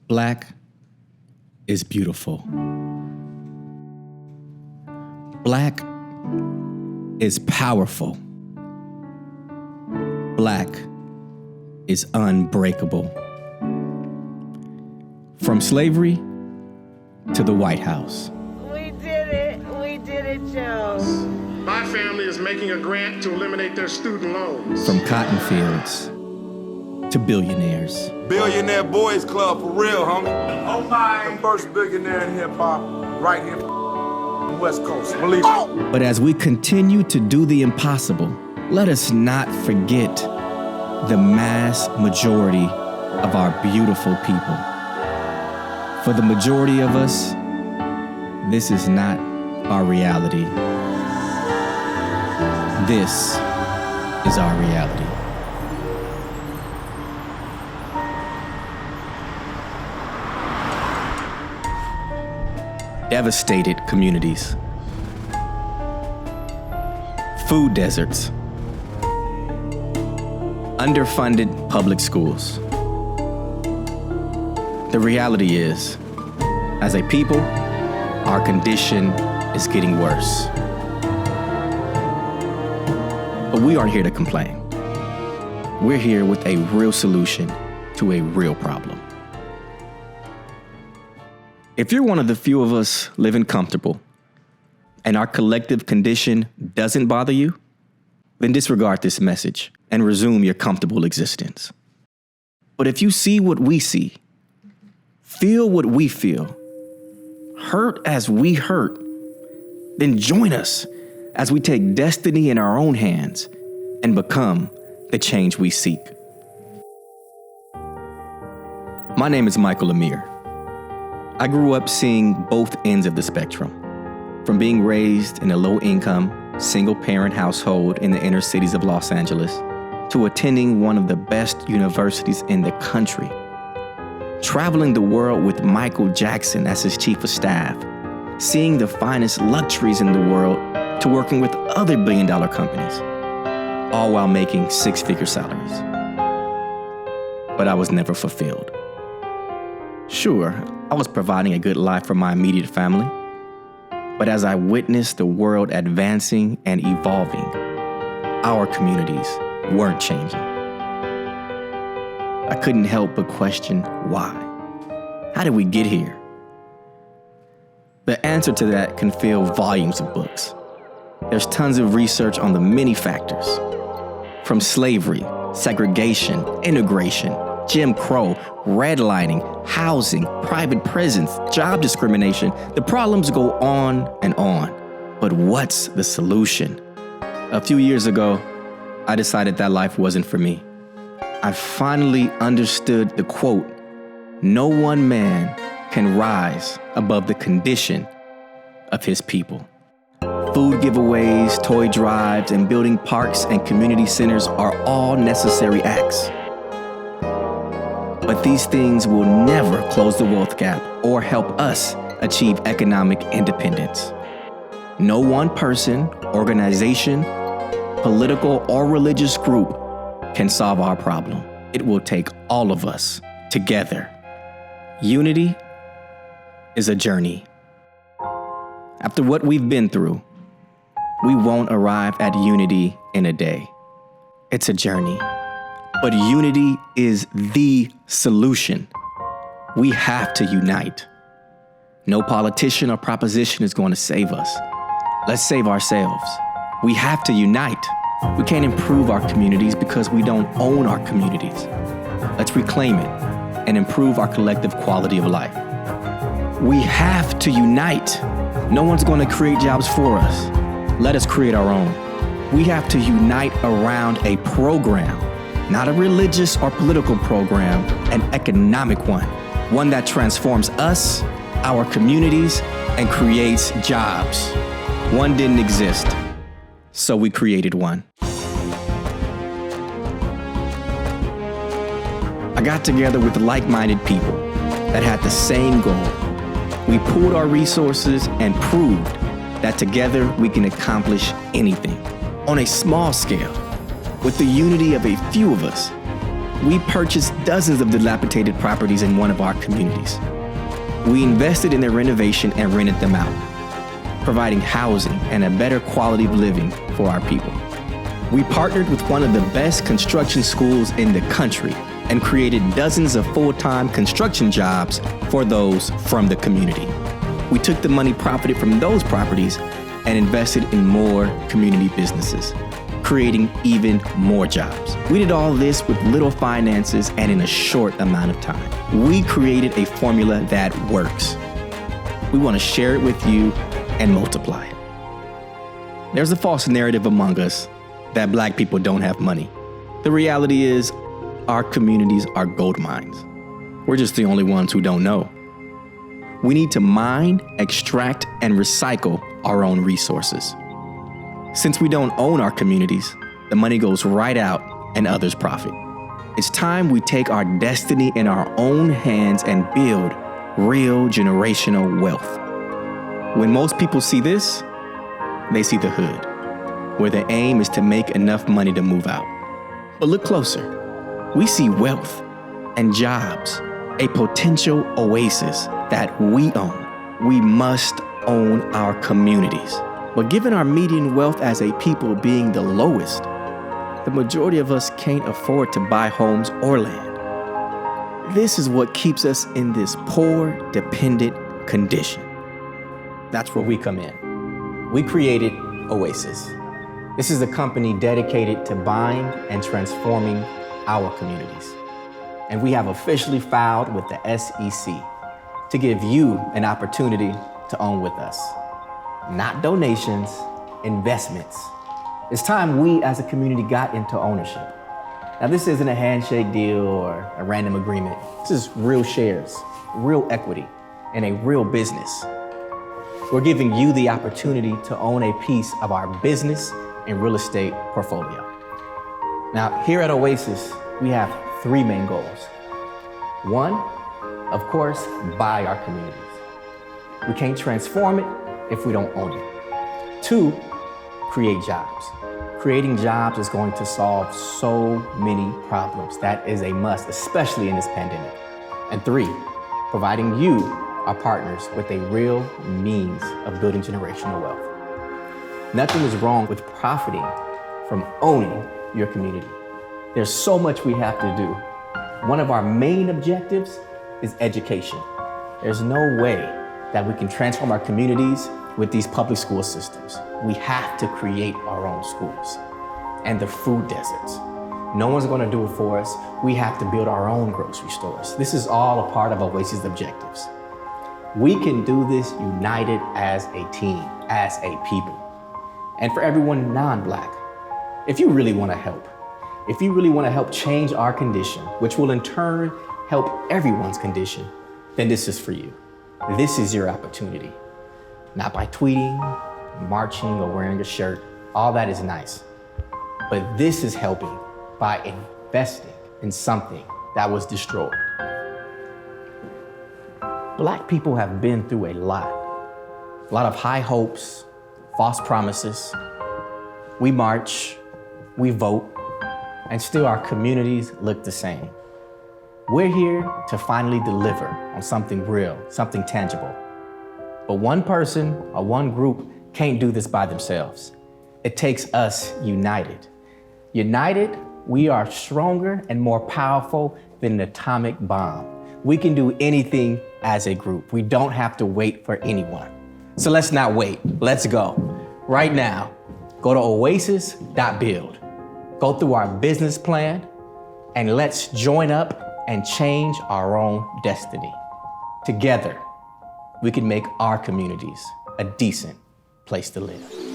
Black is beautiful. Black is powerful. Black is unbreakable. From slavery to the White House. We did it, Joe. My family is making a grant to eliminate their student loans. From cotton fields to billionaires. Billionaire Boys Club, for real, homie. Oh my. The first billionaire in hip-hop right here from the West Coast. Believe it. But as we continue to do the impossible, let us not forget the mass majority of our beautiful people. For the majority of us, this is not our reality. This is our reality. Devastated communities. Food deserts. Underfunded public schools. The reality is, as a people, our condition is getting worse. But we aren't here to complain. We're here with a real solution to a real problem. If you're one of the few of us living comfortable and our collective condition doesn't bother you, then disregard this message and resume your comfortable existence. But if you see what we see, feel what we feel, hurt as we hurt, then join us as we take destiny in our own hands and become the change we seek. My name is Michael Amir. I grew up seeing both ends of the spectrum, from being raised in a low-income, single-parent household in the inner cities of Los Angeles to attending one of the best universities in the country, traveling the world with Michael Jackson as his chief of staff, seeing the finest luxuries in the world to working with other billion-dollar companies, all while making six-figure salaries. But I was never fulfilled. Sure, I was providing a good life for my immediate family, but as I witnessed the world advancing and evolving, our communities weren't changing. I couldn't help but question why. How did we get here? The answer to that can fill volumes of books. There's tons of research on the many factors, from slavery, segregation, integration, Jim Crow, redlining, housing, private prisons, job discrimination. The problems go on and on. But what's the solution? A few years ago, I decided that life wasn't for me. I finally understood the quote, "No one man can rise above the condition of his people." Food giveaways, toy drives, and building parks and community centers are all necessary acts. But these things will never close the wealth gap or help us achieve economic independence. No one person, organization, political, or religious group can solve our problem. It will take all of us together. Unity is a journey. After what we've been through, we won't arrive at unity in a day. It's a journey. But unity is the solution. We have to unite. No politician or proposition is going to save us. Let's save ourselves. We have to unite. We can't improve our communities because we don't own our communities. Let's reclaim it and improve our collective quality of life. We have to unite. No one's going to create jobs for us. Let us create our own. We have to unite around a program, not a religious or political program, an economic one that transforms us, our communities, and creates jobs. One didn't exist, so we created one. I got together with like-minded people that had the same goal. We pooled our resources and proved that together we can accomplish anything on a small scale. With the unity of a few of us, We purchased dozens of dilapidated properties in one of our communities. We invested in their renovation and rented them out, providing housing and a better quality of living for our people. We partnered with one of the best construction schools in the country and created dozens of full-time construction jobs for those from the community. We took the money profited from those properties and invested in more community businesses, creating even more jobs. We did all this with little finances and in a short amount of time. We created a formula that works. We want to share it with you and multiply it. There's a false narrative among us that Black people don't have money. The reality is, our communities are gold mines. We're just the only ones who don't know. We need to mine, extract, and recycle our own resources. Since we don't own our communities, the money goes right out and others profit. It's time we take our destiny in our own hands and build real generational wealth. When most people see this, they see the hood, where the aim is to make enough money to move out. But look closer. We see wealth and jobs, a potential oasis that we own. We must own our communities. But given our median wealth as a people being the lowest, the majority of us can't afford to buy homes or land. This is what keeps us in this poor, dependent condition. That's where we come in. We created OASIS. This is a company dedicated to buying and transforming our communities. And we have officially filed with the SEC to give you an opportunity to own with us. Not donations, investments. It's time we as a community got into ownership. Now, this isn't a handshake deal or a random agreement. This is real shares, real equity, and a real business. We're giving you the opportunity to own a piece of our business and real estate portfolio. Now, here at OASIS, we have three main goals. One, of course, buy our communities. We can't transform it if we don't own it. Two, create jobs. Creating jobs is going to solve so many problems. That is a must, especially in this pandemic. And three, providing you, our partners, with a real means of building generational wealth. Nothing is wrong with profiting from owning your community. There's so much we have to do. One of our main objectives is education. There's no way that we can transform our communities with these public school systems. We have to create our own schools and the food deserts. No one's gonna do it for us. We have to build our own grocery stores. This is all a part of OASIS objectives. We can do this united as a team, as a people. And for everyone non-Black, if you really wanna help, if you really wanna help change our condition, which will in turn help everyone's condition, then this is for you. This is your opportunity. Not by tweeting, marching, or wearing a shirt. All that is nice. But this is helping by investing in something that was destroyed. Black people have been through a lot of high hopes, false promises. We march, we vote, and still our communities look the same. We're here to finally deliver on something real, something tangible. But one person or one group can't do this by themselves. It takes us united. United, we are stronger and more powerful than an atomic bomb. We can do anything as a group. We don't have to wait for anyone. So let's not wait. Let's go. Right now, go to oasis.build. Go through our business plan, and let's join up and change our own destiny. Together, we can make our communities a decent place to live.